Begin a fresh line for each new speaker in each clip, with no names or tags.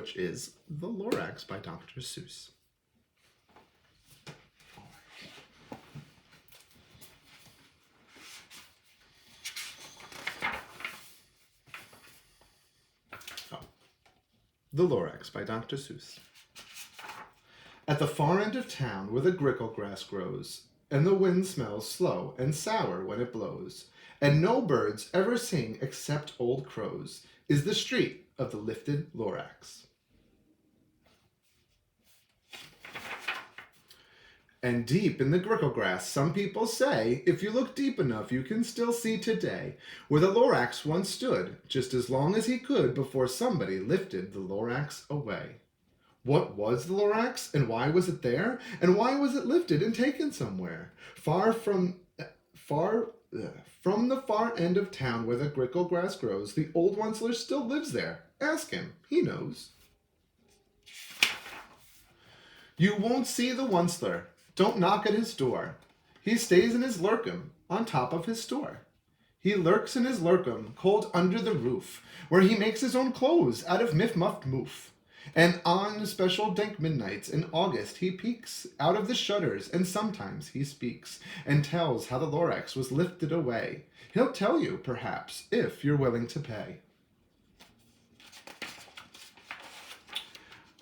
which is The Lorax by Dr. Seuss. The Lorax by Dr. Seuss. At the far end of town where the grickle grass grows, and the wind smells slow and sour when it blows, and no birds ever sing except old crows, is the street of the lifted Lorax. And deep in the grickle grass, some people say, if you look deep enough, you can still see today where the Lorax once stood, just as long as he could before somebody lifted the Lorax away. What was the Lorax, and why was it there, and why was it lifted and taken somewhere? From the far end of town where the grickle grass grows, the old Onceler still lives there. Ask him, he knows. You won't see the Onceler. Don't knock at his door. He stays in his lurkum on top of his store. He lurks in his lurkum, cold under the roof, where he makes his own clothes out of miff-muffed moof. And on special dank midnights in August he peeks out of the shutters, and sometimes he speaks and tells how the Lorax was lifted away. He'll tell you, perhaps, if you're willing to pay.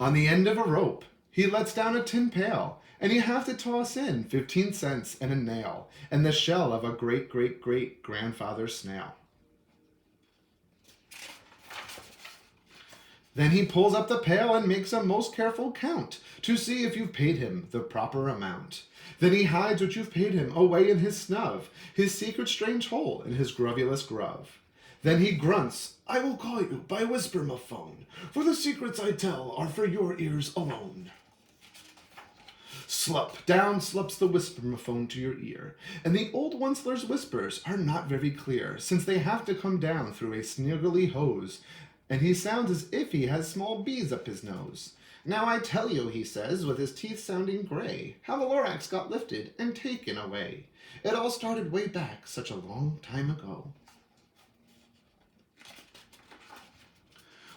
On the end of a rope, he lets down a tin pail, and you have to toss in 15 cents and a nail, and the shell of a great-great-great-grandfather snail. Then he pulls up the pail and makes a most careful count to see if you've paid him the proper amount. Then he hides what you've paid him away in his snub, his secret strange hole in his gruvulous grub. Then he grunts, I will call you by whisper-ma-phone, for the secrets I tell are for your ears alone. Slup, down slups the whisper-ma-phone to your ear, and the old Onceler's whispers are not very clear, since they have to come down through a sniggly hose, and he sounds as if he has small bees up his nose. Now I tell you, he says, with his teeth sounding gray, how the Lorax got lifted and taken away. It all started way back such a long time ago.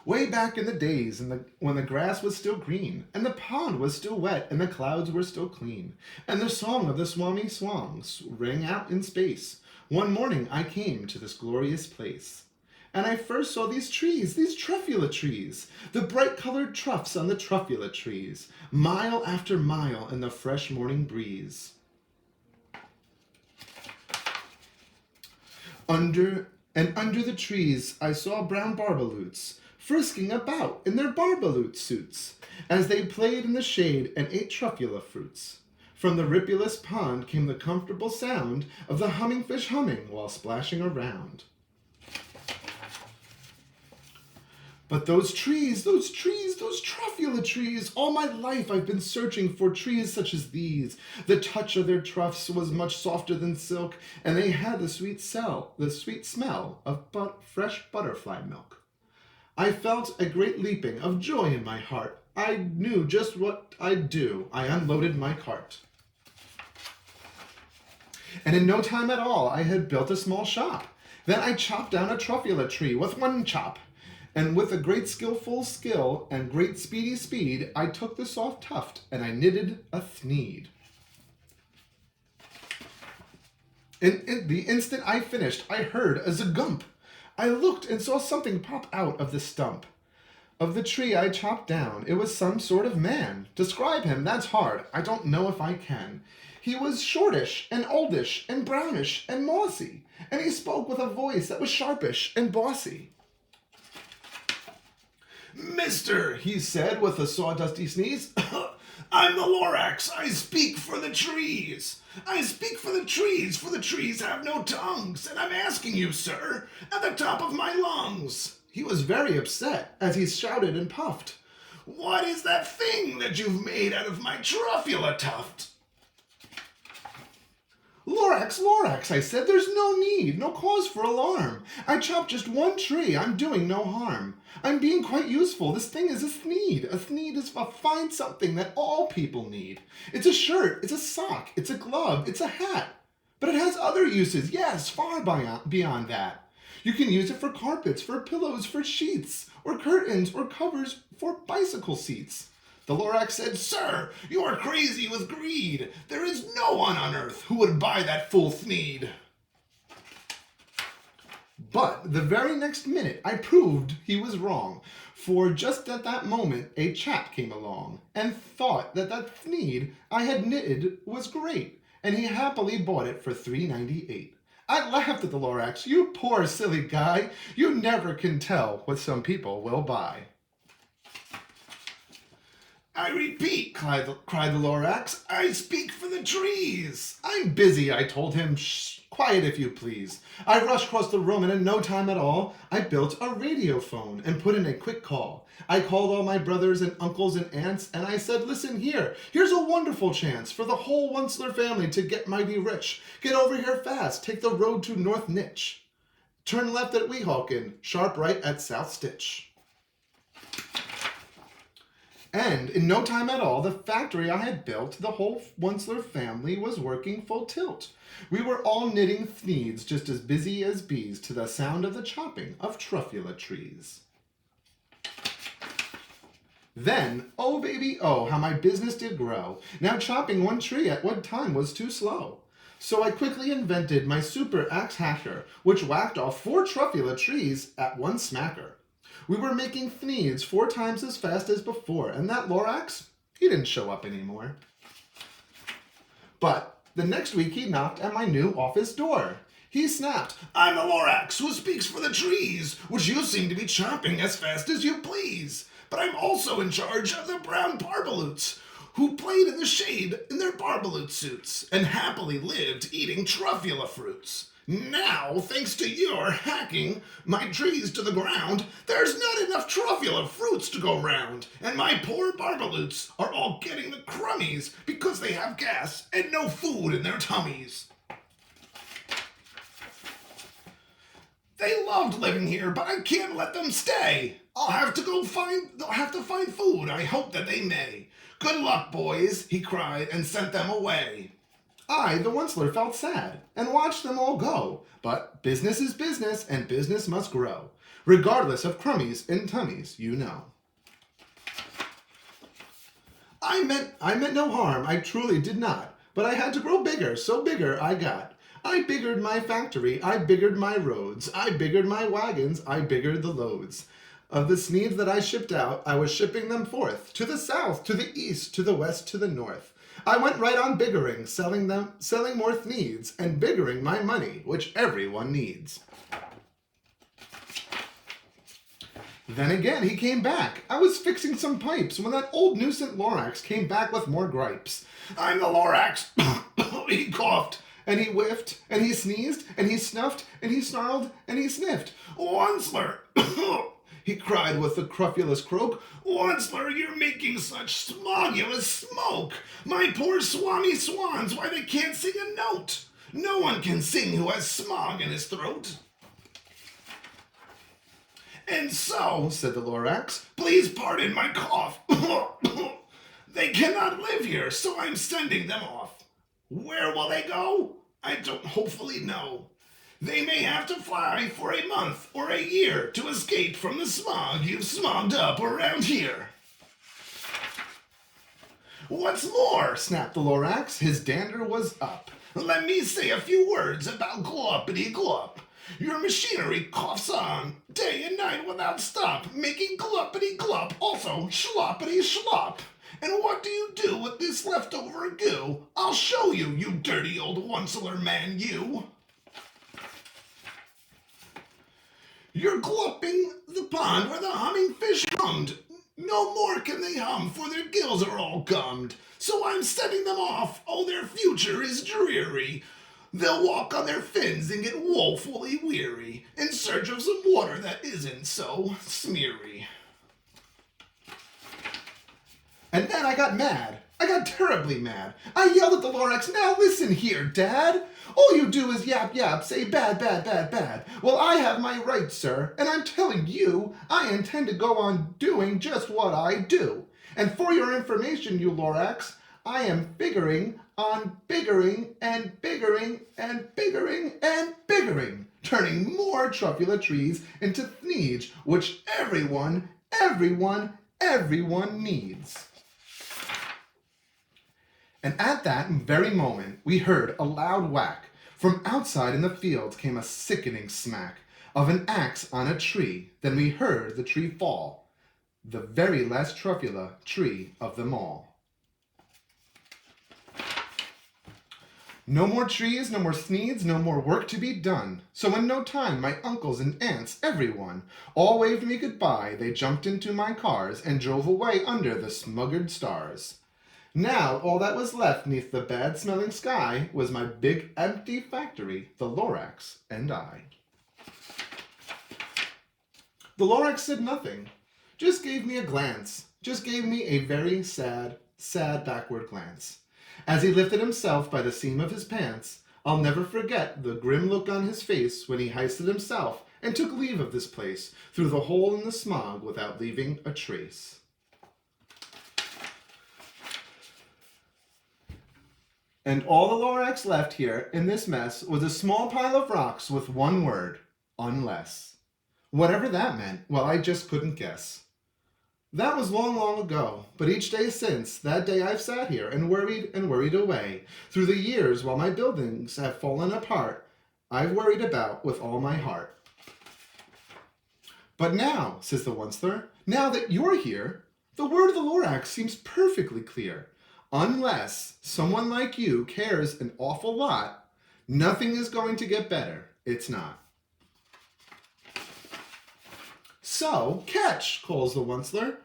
Way back in the days when the grass was still green, and the pond was still wet, and the clouds were still clean, and the song of the swami swans rang out in space, one morning I came to this glorious place. And I first saw these trees, these truffula trees, the bright-colored troughs on the truffula trees, mile after mile in the fresh morning breeze. Under the trees I saw brown barbaloots, frisking about in their barbaloot suits, as they played in the shade and ate truffula fruits. From the ripulous pond came the comfortable sound of the humming fish humming while splashing around. But those trees, those truffula trees, all my life I've been searching for trees such as these. The touch of their troughs was much softer than silk, and they had the sweet smell of fresh butterfly milk. I felt a great leaping of joy in my heart. I knew just what I'd do. I unloaded my cart. And in no time at all, I had built a small shop. Then I chopped down a truffula tree with one chop. And with a great skillful skill and great speedy speed, I took the soft tuft and I knitted a thneed. In the instant I finished, I heard a zagump. I looked and saw something pop out of the stump of the tree I chopped down. It was some sort of man. Describe him, that's hard. I don't know if I can. He was shortish and oldish and brownish and mossy, and he spoke with a voice that was sharpish and bossy. Mister, he said with a sawdusty sneeze, I'm the Lorax. I speak for the trees. I speak for the trees have no tongues, and I'm asking you, sir, at the top of my lungs. He was very upset as he shouted and puffed. What is that thing that you've made out of my truffula tuft? Lorax, Lorax, I said, there's no need, no cause for alarm. I chopped just one tree, I'm doing no harm. I'm being quite useful, this thing is a thneed. A thneed is a fine something that all people need. It's a shirt, it's a sock, it's a glove, it's a hat. But it has other uses, yes, far beyond that. You can use it for carpets, for pillows, for sheets, or curtains, or covers for bicycle seats. The Lorax said, "Sir, you are crazy with greed. There is no one on earth who would buy that full thneed." But the very next minute I proved he was wrong, for just at that moment a chap came along and thought that thneed I had knitted was great, and he happily bought it for $3.98. I laughed at the Lorax. "You poor silly guy, you never can tell what some people will buy." "I repeat," cried the Lorax, "I speak for the trees." "I'm busy," I told him. "Shh, quiet if you please." I rushed across the room, and in no time at all, I built a radio phone and put in a quick call. I called all my brothers and uncles and aunts, and I said, "Listen here, here's a wonderful chance for the whole Onceler family to get mighty rich. Get over here fast, take the road to North Nitch. Turn left at Weehawken, sharp right at South Stitch." And in no time at all, the factory I had built, the whole Onceler family was working full tilt. We were all knitting thneeds, just as busy as bees, to the sound of the chopping of truffula trees. Then, oh baby, oh, how my business did grow. Now chopping one tree at one time was too slow. So I quickly invented my super axe hacker, which whacked off 4 truffula trees at one smacker. We were making thneeds 4 times as fast as before, and that Lorax, he didn't show up anymore. But the next week he knocked at my new office door. He snapped, "I'm the Lorax who speaks for the trees, which you seem to be chopping as fast as you please. But I'm also in charge of the brown barbaloots, who played in the shade in their barbaloot suits, and happily lived eating truffula fruits. Now, thanks to your hacking my trees to the ground, there's not enough truffula fruits to go round, and my poor barbaloots are all getting the crummies because they have gas and no food in their tummies. They loved living here, but I can't let them stay. They'll have to find food. I hope that they may. Good luck, boys," he cried, and sent them away. I, the Onceler, felt sad and watched them all go. But business is business, and business must grow, regardless of crummies in tummies, you know. I meant no harm, I truly did not. But I had to grow bigger, so bigger I got. I biggered my factory, I biggered my roads, I biggered my wagons, I biggered the loads. Of the thneeds that I shipped out, I was shipping them forth, to the south, to the east, to the west, to the north. I went right on biggering, selling more thneeds, and biggering my money, which everyone needs. Then again, he came back. I was fixing some pipes when that old nuisance Lorax came back with more gripes. "I'm the Lorax," he coughed, and he whiffed, and he sneezed, and he snuffed, and he snarled, and he sniffed. "Onceler," he cried with a crufulous croak, "Onceler, you're making such smogulous smoke. My poor swami swans, why they can't sing a note. No one can sing who has smog in his throat." "And so," said the Lorax, "please pardon my cough. They cannot live here, so I'm sending them off. Where will they go? I don't hopefully know. They may have to fly for a month or a year to escape from the smog you've smogged up around here." "What's more," snapped the Lorax, his dander was up, "let me say a few words about gluppity-glup. Your machinery coughs on day and night without stop, making gluppity-glup, also schloppity-schlop. And what do you do with this leftover goo? I'll show you, you dirty old Onceler man, you. You're glupping the pond where the humming fish hummed. No more can they hum, for their gills are all gummed. So I'm sending them off. Oh, their future is dreary. They'll walk on their fins and get woefully weary, in search of some water that isn't so smeary. And then I got mad. I got terribly mad. I yelled at the Lorax, "Now listen here, Dad. All you do is yap yap, say bad, bad, bad, bad. Well, I have my rights, sir, and I'm telling you, I intend to go on doing just what I do. And for your information, you Lorax, I am biggering on biggering and biggering and biggering and biggering. turning more truffula trees into thneege, which everyone needs. And at that very moment, we heard a loud whack. From outside in the field came a sickening smack of an axe on a tree. Then we heard the tree fall, the very last truffula tree of them all. No more trees, no more sneeds, no more work to be done. So in no time, my uncles and aunts, everyone, all waved me goodbye. They jumped into my cars and drove away under the smuggered stars. Now all that was left neath the bad-smelling sky was my big empty factory, the Lorax, and I. The Lorax said nothing, just gave me a glance, just gave me a very sad backward glance. As he lifted himself by the seam of his pants, I'll never forget the grim look on his face when he heisted himself and took leave of this place through the hole in the smog without leaving a trace. And all the Lorax left here in this mess was a small pile of rocks with one word, unless. Whatever that meant, well, I just couldn't guess. That was long, long ago, but each day since that day I've sat here and worried away. Through the years while my buildings have fallen apart, I've worried about with all my heart. But now, says the onceler, now that you're here, the word of the Lorax seems perfectly clear. Unless someone like you cares an awful lot, nothing is going to get better. It's not. So, catch, calls the onceler.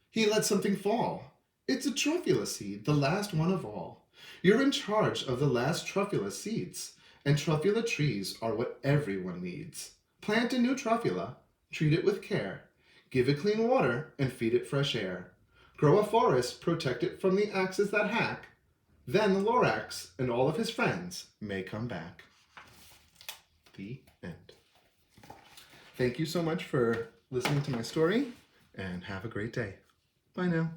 He let something fall. It's a truffula seed, the last one of all. You're in charge of the last truffula seeds, and truffula trees are what everyone needs. Plant a new truffula, treat it with care, give it clean water, and feed it fresh air. Grow a forest, protect it from the axes that hack. Then the Lorax and all of his friends may come back. The end. Thank you so much for listening to my story, and have a great day. Bye now.